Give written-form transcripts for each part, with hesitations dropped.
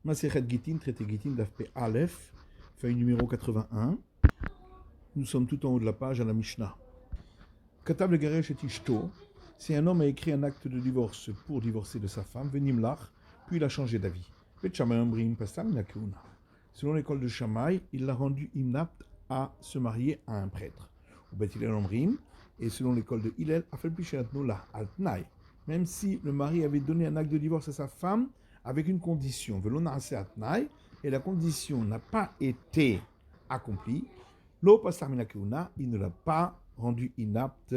Masechet Gittin, traité Gittin, Daf P Aleph, feuille numéro 81. Nous sommes tout en haut de la page à la Mishnah. Katav le Garesh et Ishto, si un homme a écrit un acte de divorce pour divorcer de sa femme, Venim Lach, puis il a changé d'avis. Selon l'école de Shammai, il l'a rendu inapte à se marier à un prêtre. Et selon l'école de Hillel, même si le mari avait donné un acte de divorce à sa femme avec une condition, et la condition n'a pas été accomplie, il ne l'a pas rendu inapte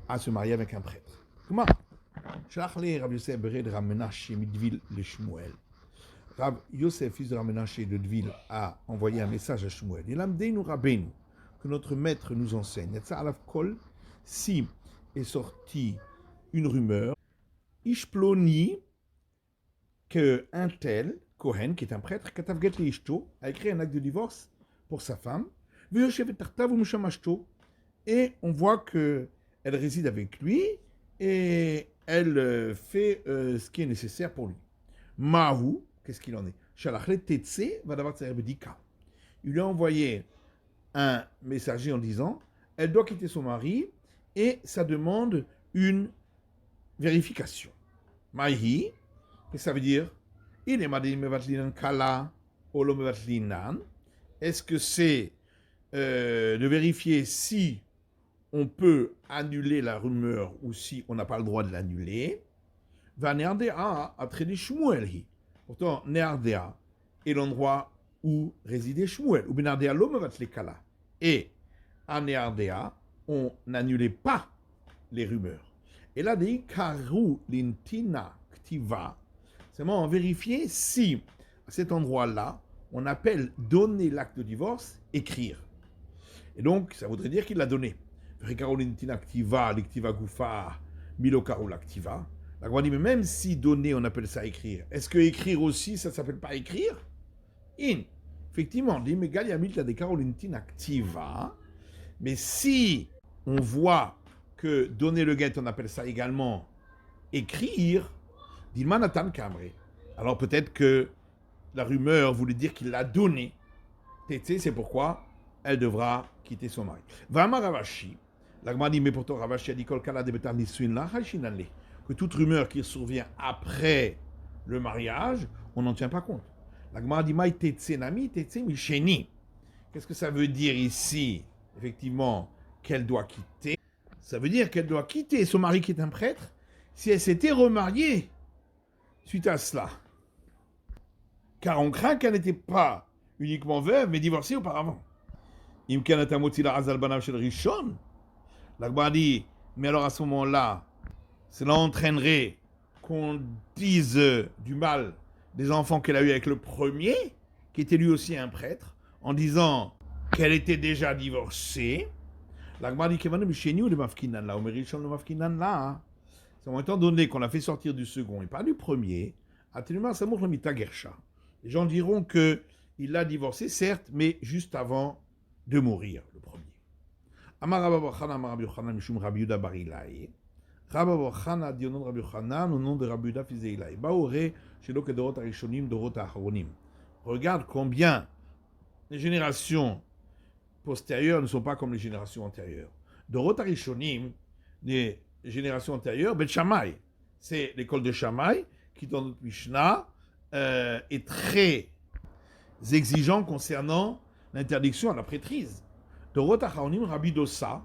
à se marier avec un prêtre. Comment? Rav Yosef, fils de Ramenaché de Dvil, a envoyé un message à Shmuel. Il a dit que notre maître nous enseigne. Si est sortie une rumeur, Ishploni, que un tel, Kohen, qui est un prêtre, a écrit un acte de divorce pour sa femme, et on voit qu'elle réside avec lui et elle fait ce qui est nécessaire pour lui. Mahu, qu'est-ce qu'il en est? Il lui a envoyé un messager en disant elle doit quitter son mari et ça demande une vérification. Mahi, qu'est-ce que ça veut dire? Est-ce que c'est de vérifier si on peut annuler la rumeur ou si on n'a pas le droit de l'annuler? Pourtant, Neardea est l'endroit où résidait Shmuel. Et à Neardea, on n'annulait pas les rumeurs. Et là, dit Karu Lintina Ktiva, c'est vraiment vérifier si, à cet endroit-là, on appelle donner l'acte de divorce, écrire. Et donc, ça voudrait dire qu'il l'a donné. Karu Lintina Ktiva, l'Iktiva Gufa, Milokaru l'Aktiva. La Gemara dit, mais même si donner, on appelle ça écrire, est-ce que écrire aussi, ça ne s'appelle pas écrire? Effectivement, on dit, mais Galiamit, la des Carolintin activa, mais si on voit que donner le guet, on appelle ça également écrire, dit Manatan Kamre. Alors peut-être que la rumeur voulait dire qu'il l'a donné. Tété, c'est pourquoi elle devra quitter son mari. Vama Ravashi, la Gemara dit, mais pourtant Ravashi a dit, Kol Kala de Betar Nisuin la Hachinanle, que toute rumeur qui survient après le mariage, on n'en tient pas compte. La Gemara dit Maï tetse nami, tetse micheni. Qu'est-ce que ça veut dire ici? Effectivement, qu'elle doit quitter. Ça veut dire qu'elle doit quitter son mari qui est un prêtre si elle s'était remariée suite à cela. Car on craint qu'elle n'était pas uniquement veuve, mais divorcée auparavant. La Gemara dit, mais alors à ce moment-là, cela entraînerait qu'on dise du mal des enfants qu'elle a eu avec le premier, qui était lui aussi un prêtre, en disant qu'elle était déjà divorcée. La Gemara dit que chez nous, le mafkinan là, le mafkinan là, c'est en étant donné qu'on a fait sortir du second et pas du premier, les gens diront qu'il l'a divorcé, certes, mais juste avant de mourir, le premier. Amar Rabba Bachana, Amar Rabbi Yochanan, Mishum Rabbi Yuda bar Ilai. Rabba Bachana dit au nom de Rabbi Yochanan, au nom de Rabbi Yuda fils d'Ilai. Baoré, chez l'ok Dorot Arishonim, Dorot Aharonim. Regarde combien les générations postérieures ne sont pas comme les générations antérieures. Dorot Arishonim, les générations antérieures, Bet Shammai, c'est l'école de Shammai qui, dans notre Mishnah, est très exigeant concernant l'interdiction à la prêtrise. Dorot Aharonim, Rabbi Dossa,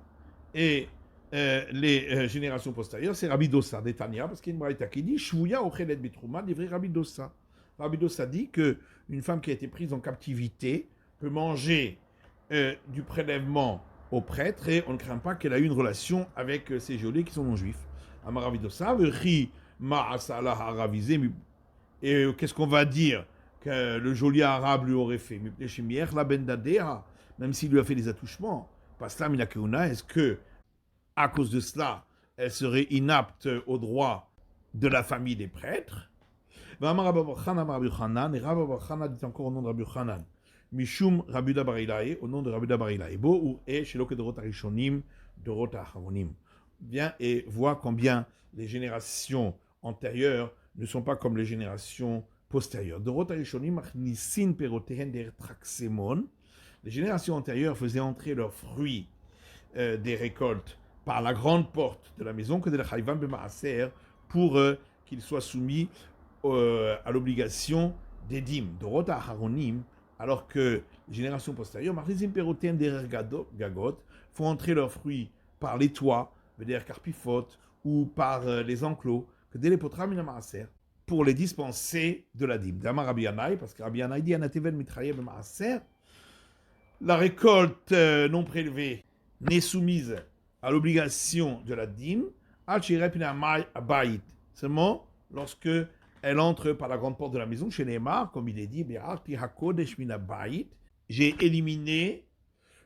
et les générations postérieures, c'est Rabbi Dossa d'Etania, parce qu'il y a une braïta qui dit Shvuya ochelet bitrouma, livré Rabbi Dossa. Rabbi Dossa dit qu'une femme qui a été prise en captivité peut manger du prélèvement au prêtre et on ne craint pas qu'elle a eu une relation avec ces geôliers qui sont non-juifs. Amar Rabbi Dossa, Veri Ma'asala Haravisé, et qu'est-ce qu'on va dire que le geôlier arabe lui aurait fait? Même s'il lui a fait des attouchements, Paslam Inakeuna, est-ce que à cause de cela, elle serait inapte au droit de la famille des prêtres? Et Rabbi Yochanan dit encore au nom de Rabbi Yochanan, Mishum Rabbi Yuda bar Ilai, au nom de Rabbi Yuda bar Ilai. Bo ou e shelok dorot arishonim, dorot acharonim. Viens et vois combien les générations antérieures ne sont pas comme les générations postérieures. Dorot Harishonim Achnisin Perotehen der Traxemon. Les générations antérieures faisaient entrer leurs fruits des récoltes par la grande porte de la maison que de la Chayvan Bemaaser pour qu'ils soient soumis à l'obligation des dîmes. Dorot Aharonim, alors que les générations postérieures, Machnisin Perotehen der Gagot, font entrer leurs fruits par les toits, der Karpifot, ou par les enclos, que dès les potram maaser, pour les dispenser de la dîme. D'Amar Rabbi Yanaï, parce que Rabbi Yanaï dit Anatevel mitrayev maaser, la récolte non prélevée n'est soumise à l'obligation de la dîme, al shirepina abayit, seulement lorsque elle entre par la grande porte de la maison, chez Neymar, comme il est dit, j'ai éliminé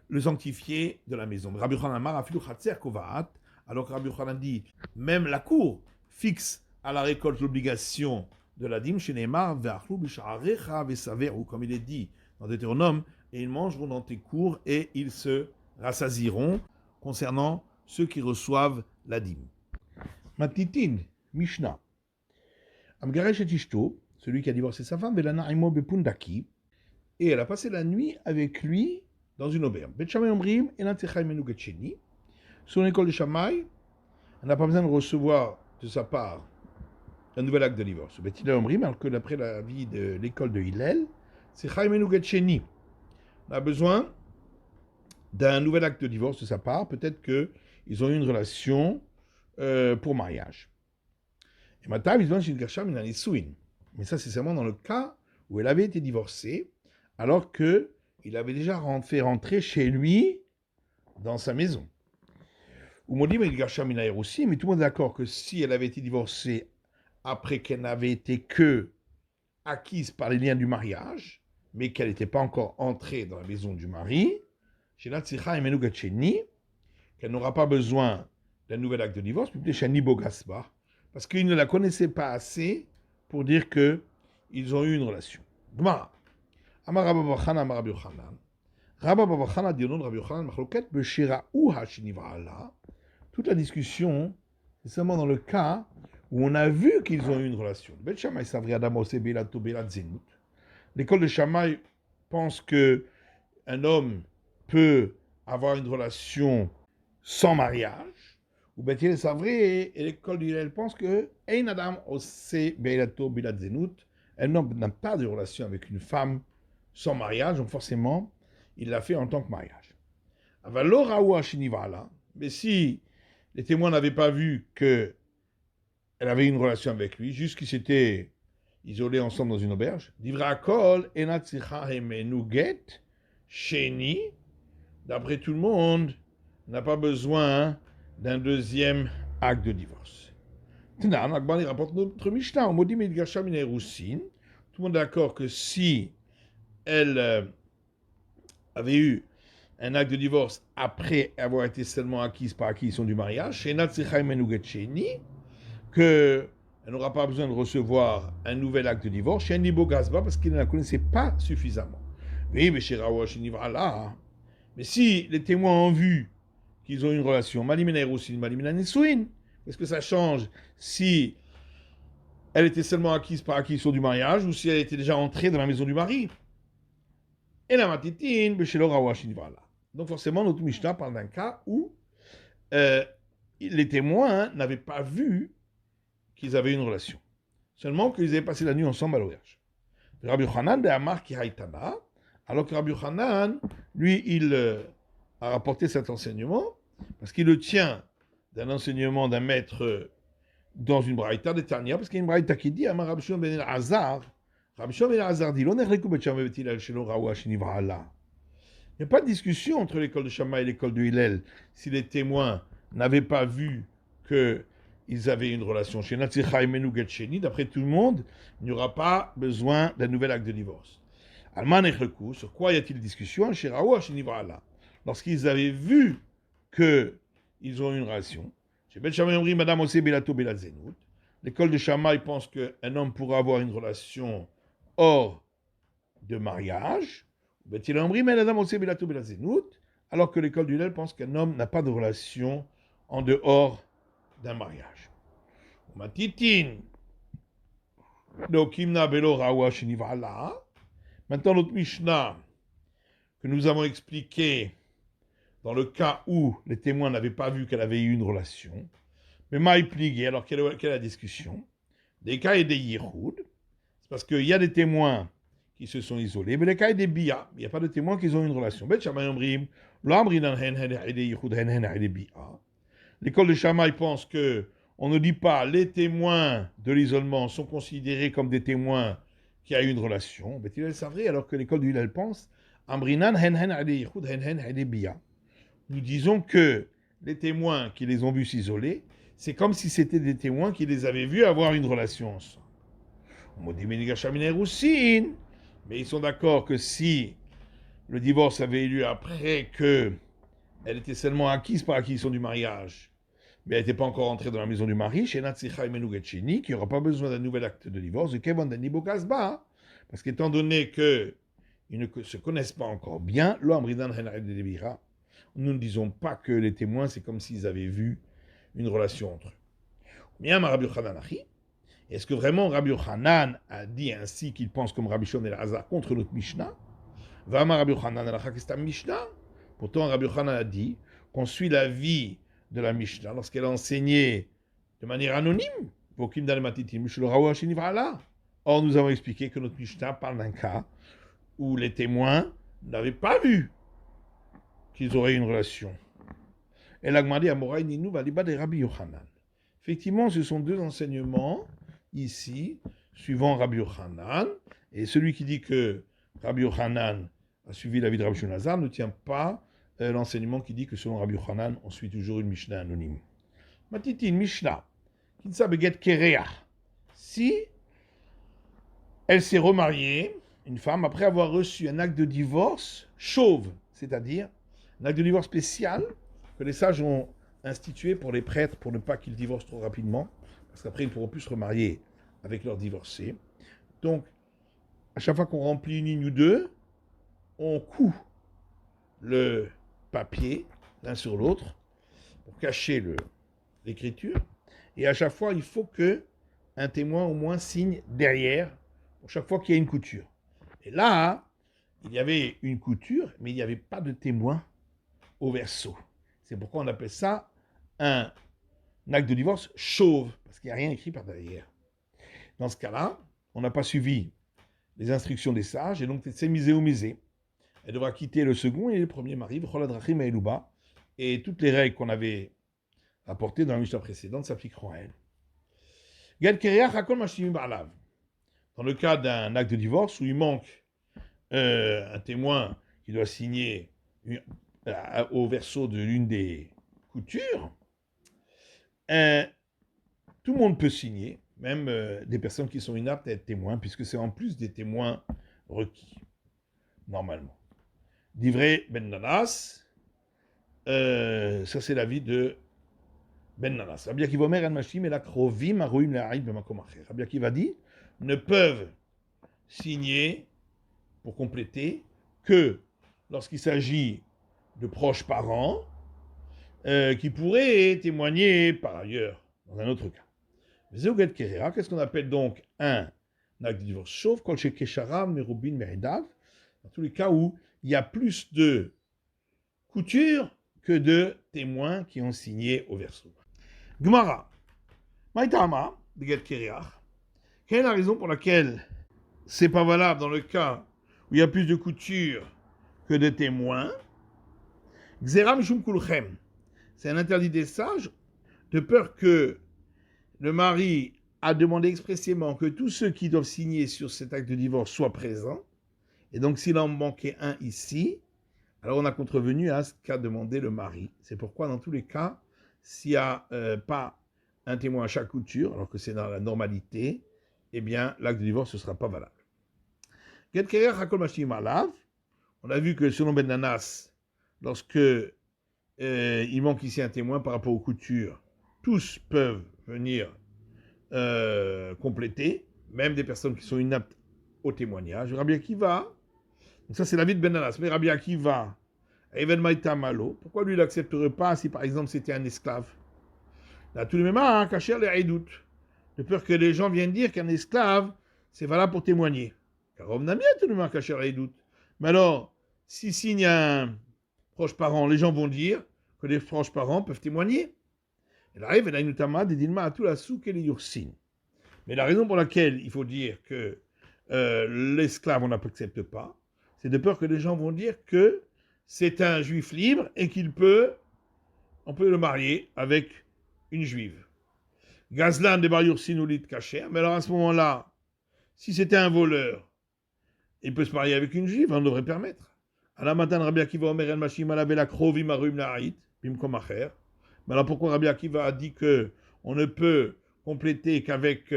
le sanctifié de la maison. Rabbi Yochanan Amar afilu chatzer kovaat, alors que Rabbi Yochanan dit, même la cour fixe à la récolte l'obligation de la dîme, chez Neymar, comme il est dit dans Deutéronome, et ils mangeront dans tes cours et ils se rassasieront concernant ceux qui reçoivent la dîme. Matitin, Mishnah. Amgaresh et Ishto, celui qui a divorcé sa femme, Velana Imo Bepundaki, et elle a passé la nuit avec lui dans une auberge. Bet Shammai Omrim, Enat Techai Menu Getcheni. Sur l'école de Shammai, on n'a pas besoin de recevoir de sa part un nouvel acte de divorce. Bet Hillel Omrim, alors que d'après l'avis de l'école de Hillel, c'est Chai Menu Getcheni. On a besoin d'un nouvel acte de divorce de sa part. Peut-être qu'ils ont eu une relation pour mariage. Et maintenant, ils ont une gacham in anisouin. Mais ça, c'est seulement dans le cas où elle avait été divorcée, alors qu'il avait déjà fait rentrer chez lui dans sa maison. Ou m'ont dit, mais gacham in aussi, mais tout le monde est d'accord que si elle avait été divorcée après qu'elle n'avait été que acquise par les liens du mariage, mais qu'elle n'était pas encore entrée dans la maison du mari, qu'elle n'aura pas besoin d'un nouvel acte de divorce, parce qu'ils ne la connaissaient pas assez pour dire qu'ils ont eu une relation. Gemara. Amar Rabba Bachan, Amar Rabbi Yochanan. Rabba Bachan a dit au nom de Rabbi Yochanan, Machloket b'shira ou hashinivra'ala. Toute la discussion, c'est seulement dans le cas où on a vu qu'ils ont eu une relation. Bet Shammai savri Adam ose belato belat zenut. L'école de Shammai pense que un homme peut avoir une relation sans mariage. Ou Bet Hillel savri, et l'école de Hillel pense que ein Adam ose belato belat zenut. Un homme n'a pas de relation avec une femme sans mariage, donc forcément, il l'a fait en tant que mariage. Mais si les témoins n'avaient pas vu qu'elle avait une relation avec lui, juste qu'ils s'étaient isolés ensemble dans une auberge, d'après tout le monde, n'a pas besoin d'un deuxième acte de divorce. Tanan, Akbar il rapporte notre Mishnah, on dit Midgasham in Erusin. Tout le monde est d'accord que si elle avait eu un acte de divorce après avoir été seulement acquise par acquisition du mariage, qu'elle n'aura pas besoin de recevoir un nouvel acte de divorce, parce qu'il ne la connaissait pas suffisamment. Oui, mais chez Rawash, mais si les témoins ont vu qu'ils ont une relation, est-ce que ça change si elle était seulement acquise par acquisition du mariage ou si elle était déjà entrée dans la maison du mari? Et la matitine, donc forcément, notre Mishnah parle d'un cas où les témoins n'avaient pas vu qu'ils avaient une relation. Seulement qu'ils avaient passé la nuit ensemble à l'auberge. Rabbi Yochanan de Amar ki haïtana, alors que Rabbi Yochanan, lui, il a rapporté cet enseignement, parce qu'il le tient d'un enseignement d'un maître dans une braïta de Tania, parce qu'il y a une braïta qui dit Amar Rabbi Shimon ben Elazar, Rabbi Shimon ben Elazar dit, il n'y a pas de discussion entre l'école de Shammai et l'école de Hillel si les témoins n'avaient pas vu qu'ils avaient une relation. Chez Natsicha Menu Getcheni, d'après tout le monde, il n'y aura pas besoin d'un nouvel acte de divorce. Alman Echlekou, sur quoi y a-t-il discussion? Chez Raoua, chez Nivra'ala. Lorsqu'ils avaient vu qu'ils ont une relation. Chez Bet Shammai Omri, Madame Ose Belato Belatzenut. L'école de Shammai pense qu'un homme pourra avoir une relation hors de mariage. Bet Hillel Omri, Madame Ose Belato Belatzenut. Alors que l'école du Hillel pense qu'un homme n'a pas de relation en dehors d'un mariage. Ma titine. Donc, Imna Belo Rawa Shenivala. Maintenant, notre Mishnah, que nous avons expliqué dans le cas où les témoins n'avaient pas vu qu'elle avait eu une relation. Mais Maï Pligé, alors quelle est la discussion? Des cas et des Yichoud. C'est parce qu'il y a des témoins qui se sont isolés, mais les cas et des Bia, il n'y a pas de témoins qui ont une relation. L'école de Shammai pense que on ne dit pas les témoins de l'isolement sont considérés comme des témoins qui ont eu une relation. Mais c'est vrai, alors que l'école de Hillel pense nous disons que les témoins qui les ont vus s'isoler, c'est comme si c'était des témoins qui les avaient vus avoir une relation ensemble. Mais ils sont d'accord que si le divorce avait eu lieu après qu'elle était seulement acquise par l'acquisition du mariage, mais elle n'était pas encore entrée dans la maison du mari, chez Natsicha et Menugetchini, qu'il n'y aura pas besoin d'un nouvel acte de divorce, de Kevon Danibo Kasba, parce qu'étant donné qu'ils ne se connaissent pas encore bien, nous ne disons pas que les témoins, c'est comme s'ils avaient vu une relation entre eux. Est-ce que vraiment Rabbi Yochanan a dit ainsi qu'il pense comme Rabbi Shimon el-Hazar contre notre Mishnah? Pourtant, Rabbi Yochanan a dit qu'on suit la vie de la Mishnah lorsqu'elle a enseigné de manière anonyme. Or, nous avons expliqué que notre Mishnah parle d'un cas où les témoins n'avaient pas vu qu'ils auraient une relation. Et l'Agmadi Amoraï Ninou Valiba de Rabbi Yochanan. Effectivement, ce sont deux enseignements ici, suivant Rabbi Yochanan. Et celui qui dit que Rabbi Yochanan a suivi la vie de Rabbi Shimon el-Hazar ne tient pas l'enseignement qui dit que selon Rabbi Yochanan, on suit toujours une Mishnah anonyme. Matiti, une Mishnah, qui ne s'appelle Get Kereach. Si elle s'est remariée, une femme, après avoir reçu un acte de divorce chauve, c'est-à-dire un acte de divorce spécial que les sages ont institué pour les prêtres pour ne pas qu'ils divorcent trop rapidement, parce qu'après ils ne pourront plus se remarier avec leurs divorcés. Donc, à chaque fois qu'on remplit une ligne ou deux, on coud le papier l'un sur l'autre pour cacher l'écriture. Et à chaque fois, il faut qu'un témoin au moins signe derrière pour chaque fois qu'il y a une couture. Et là, il y avait une couture, mais il n'y avait pas de témoin au verso. C'est pourquoi on appelle ça un acte de divorce chauve, parce qu'il n'y a rien écrit par derrière. Dans ce cas-là, on n'a pas suivi les instructions des sages, et donc c'est misé ou misé. Elle devra quitter le second et le premier mari, et toutes les règles qu'on avait apportées dans la Mishnah précédente s'appliqueront à elle. Dans le cas d'un acte de divorce où il manque un témoin qui doit signer au verso de l'une des coutures, tout le monde peut signer, même des personnes qui sont inaptes à être témoins, puisque c'est en plus des témoins requis, normalement. Divrei Ben Nanas, ça c'est l'avis de Ben Nanas. Rabbi Akiva Omer Mashim et la Krovim Arouim La'aïd B'makom Acher. Rabbi Akiva dit, ne peuvent signer, pour compléter, que lorsqu'il s'agit de proches parents, qui pourraient témoigner par ailleurs, dans un autre cas. Qu'est-ce qu'on appelle donc un acte de divorce chauve? Dans tous les cas où il y a plus de coutures que de témoins qui ont signé au verso. Gemara. Maïtama, de Get Keriach. Quelle est la raison pour laquelle c'est pas valable dans le cas où il y a plus de coutures que de témoins? Xeram Shum Kulchem. C'est un interdit des sages, de peur que le mari a demandé expressément que tous ceux qui doivent signer sur cet acte de divorce soient présents. Et donc, s'il en manquait un ici, alors on a contrevenu à ce qu'a demandé le mari. C'est pourquoi, dans tous les cas, s'il n'y a pas un témoin à chaque couture, alors que c'est dans la normalité, eh bien, l'acte de divorce ne sera pas valable. On a vu que selon Ben Nanas, lorsque il manque ici un témoin par rapport aux coutures, tous peuvent venir compléter, même des personnes qui sont inaptes au témoignage. Rabbi Akiva, donc ça c'est l'avis de Ben Nanas, mais Rabbi Akiva, Even Maïta Malo, pourquoi lui il n'accepterait pas si par exemple c'était un esclave? Là, tout le même cacher les haïdoutes, de peur que les gens viennent dire qu'un esclave c'est valable pour témoigner. Karov Nami a tout le monde caché les doutes. Mais alors, si signe un proche parent, les gens vont dire que les proches parents peuvent témoigner. Il arrive, et a notamment des dilma à tout la souk et les yursin. Mais la raison pour laquelle il faut dire que l'esclave, on n'accepte pas, c'est de peur que les gens vont dire que c'est un juif libre et on peut le marier avec une juive. Gazlan de Bar Yursin ou Lit Kacher, mais alors à ce moment-là, si c'était un voleur, il peut se marier avec une juive, on devrait permettre. Alors maintenant, Rabbi Akiva Omer El Mashim Alabela Krovi Marum Na'ait, Bimkom Acher. Mais alors pourquoi Rabbi Akiva a dit qu'on ne peut compléter qu'avec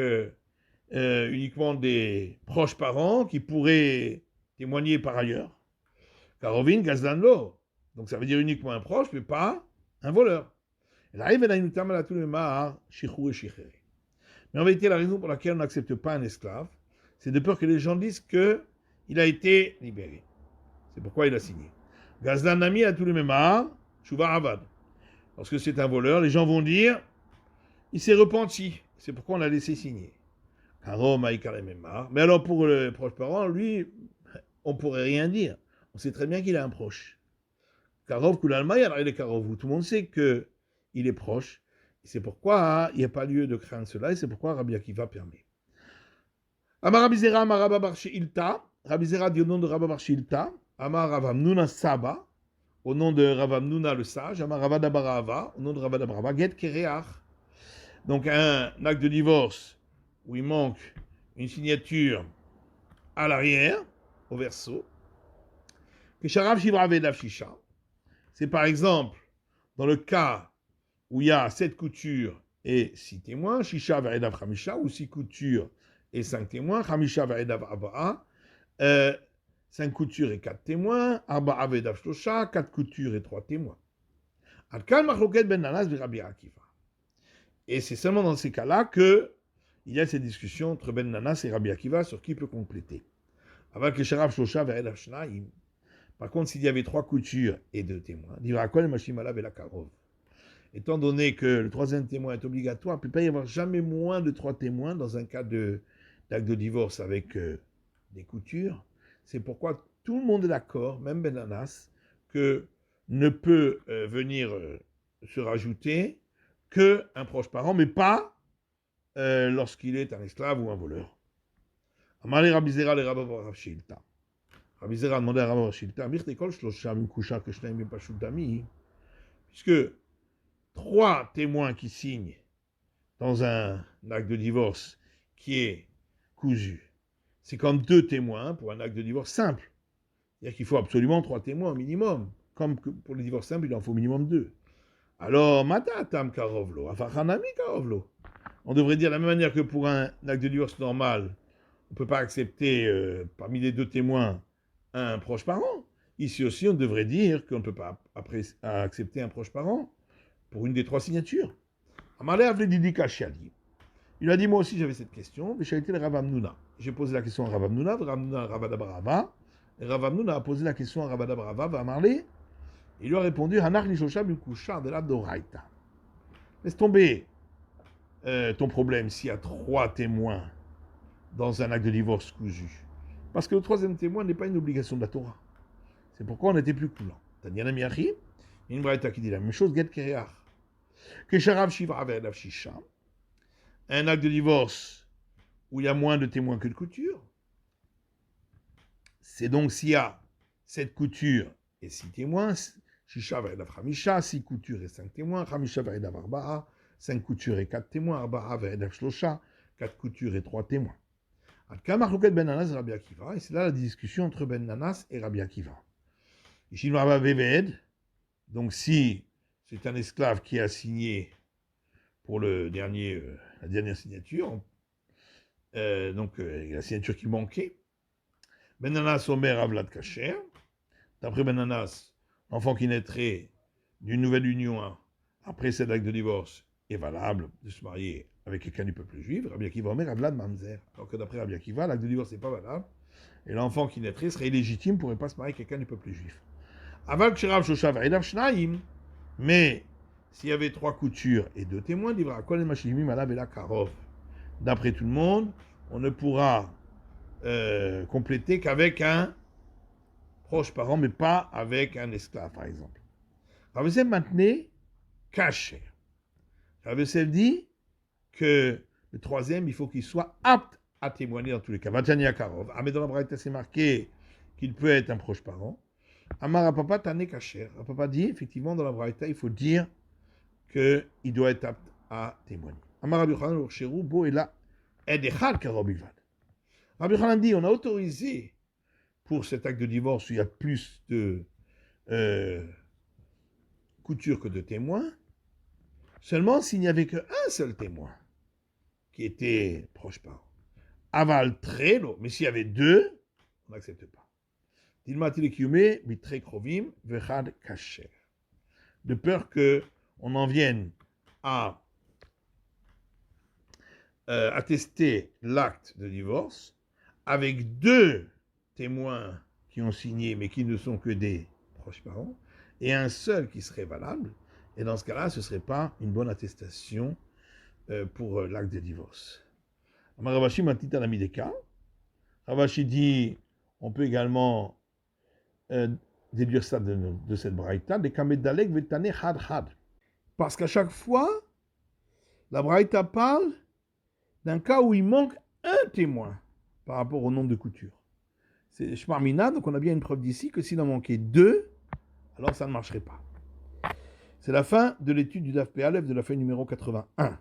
uniquement des proches parents qui pourraient témoigner par ailleurs? Karovin Gazlan Lo. Donc ça veut dire uniquement un proche, mais pas un voleur. Elle arrive à une tamal à tout le mahar, shichou et shichere. Mais en vérité, la raison pour laquelle on n'accepte pas un esclave, c'est de peur que les gens disent qu'il a été libéré. C'est pourquoi il a signé. Gazlan Nami à tout le mahar, Shuva Avad. Lorsque c'est un voleur, les gens vont dire il s'est repenti. C'est pourquoi on l'a laissé signer. Mais alors pour le proche parent, lui, on ne pourrait rien dire. On sait très bien qu'il a un proche. Karov Kulalma, il est Karov. Tout le monde sait qu'il est proche. Et c'est pourquoi il n'y a pas lieu de craindre cela. Et c'est pourquoi Rabbi Akiva permet. Amar Rabbi Zera, Amar Rabba Bar Sheilta. Rabbi Zera dit au nom de Rabba Bar Sheilta. Amar Ravam Nuna Saba. Au nom de Ravam Nuna le sage. Amar Ravada Barava. Au nom de Ravada Barava. Get Kereach. Donc un acte de divorce où il manque une signature à l'arrière, au verso. Que Sharav Shivra Vedav Shisha. C'est par exemple dans le cas où il y a 7 coutures et 6 témoins, Shisha Vedav Khamisha, ou 6 coutures et 5 témoins, Khamisha Vedav Aba'a, 5 coutures et 4 témoins, Aba'a Vedav Shlosha, 4 coutures et 3 témoins. Al-Kal Machloket Ben Nanas Rabbi Akiva. Et c'est seulement dans ces cas-là qu'il y a cette discussion entre Ben Nanas et Rabbi Akiva sur qui peut compléter. Avec le Sharab Shlosha Vedav Shnaim. Par contre, s'il y avait 3 coutures et 2 témoins, étant donné que le 3e témoin est obligatoire, il ne peut pas y avoir jamais moins de 3 témoins dans un cas d'acte de divorce avec des coutures. C'est pourquoi tout le monde est d'accord, même Ben Nanas, que ne peut venir se rajouter qu'un proche parent, mais pas lorsqu'il est un esclave ou un voleur. Amale Rabbi Zera le Rabba Bar Sheilta. Rabbi Zera a demandé à Rabbi Bar Sheilta, puisque 3 témoins qui signent dans un acte de divorce qui est cousu, c'est comme 2 témoins pour un acte de divorce simple. C'est-à-dire qu'il faut absolument 3 témoins au minimum. Comme pour le divorce simple, il en faut au minimum 2. Alors, Matatam Karovlo, Afachanami Karovlo. On devrait dire de la même manière que pour un acte de divorce normal, on ne peut pas accepter parmi les 2 témoins un proche parent. Ici aussi, on devrait dire qu'on ne peut pas accepter un proche parent pour une des 3 signatures. Amalé Avledidi Kashiali. Il a dit, moi aussi j'avais cette question, mais j'ai été le Ravam Nuna. J'ai posé la question à Ravam Nuna, Ravada Barava, et Ravam Nuna a posé la question à Ravada Barava, à Marley. Il lui a répondu, Hanach Nishosha Bikushar de la Doraita. Laisse tomber ton problème s'il y a 3 témoins dans un acte de divorce cousu. Parce que le 3e témoin n'est pas une obligation de la Torah. C'est pourquoi on était plus coulant. Tanyana Miachi, une braïta qui dit la même chose, Get Kereach. Kesharav Shivra Vedav Shisha. Un acte de divorce où il y a moins de témoins que de coutures. C'est donc s'il y a 7 coutures et 6 témoins, Shisha Vedav Khamisha, 6 coutures et 5 témoins, Khamisha Vedav Arba'a, 5 coutures et 4 témoins, Arba'a Vedav Shlosha, 4 coutures et 3 témoins. Al-Kamachloket Ben Nanas et Rabbi Akiva, et c'est là la discussion entre Ben Nanas et Rabbi Akiva. Ishim Rabba Veved, donc si c'est un esclave qui a signé pour la dernière signature, la signature qui manquait, Ben Nanas Omer Avlad Kacher, d'après Ben Nanas, l'enfant qui naîtrait d'une nouvelle union après cet acte de divorce est valable de se marier avec quelqu'un du peuple juif. Rabbi Akiva Omer Avlad Mamzer. Alors que d'après Rabbi Akiva, l'acte de divorce n'est pas valable, et l'enfant qui naîtrait serait illégitime, ne pourrait pas se marier avec quelqu'un du peuple juif. Aval Ksherav Shosha Vedav Shnaim. Mais s'il y avait 3 coutures et 2 témoins, d'après tout le monde, on ne pourra compléter qu'avec un proche parent, mais pas avec un esclave, par exemple. Rav Yosef maintenait caché. Rav Yosef dit que le troisième, il faut qu'il soit apte à témoigner dans tous les cas. Vatania Karov. Mais dans la Braïta, c'est marqué qu'il peut être un proche parent. Amar Papa Tane Kacher. Papa dit, effectivement, dans la Braïta, il faut dire qu'il doit être apte à témoigner. Amar Rabbi Yochanan Urcheru, Bo et là, Edechad Karov Ilvad. Rabbi Yochanan dit, on a autorisé pour cet acte de divorce où il y a plus de couture que de témoins, seulement s'il n'y avait qu'un seul témoin qui était proche parent. Aval trelo, mais s'il y avait deux, on n'accepte pas. De peur qu'on en vienne à attester l'acte de divorce avec deux témoins qui ont signé mais qui ne sont que des proches parents et un seul qui serait valable. Et dans ce cas-là, ce ne serait pas une bonne attestation pour l'acte de divorce. Ravashi Matita Lamideka. Ravashi dit on peut également déduire ça de cette braïta, des kamedalek vetane had had. Parce qu'à chaque fois, la braïta parle d'un cas où il manque un témoin par rapport au nombre de coutures. C'est Shmarmina, donc on a bien une preuve d'ici que s'il en manquait deux, alors ça ne marcherait pas. C'est la fin de l'étude du Daf P Aleph de la feuille numéro 81.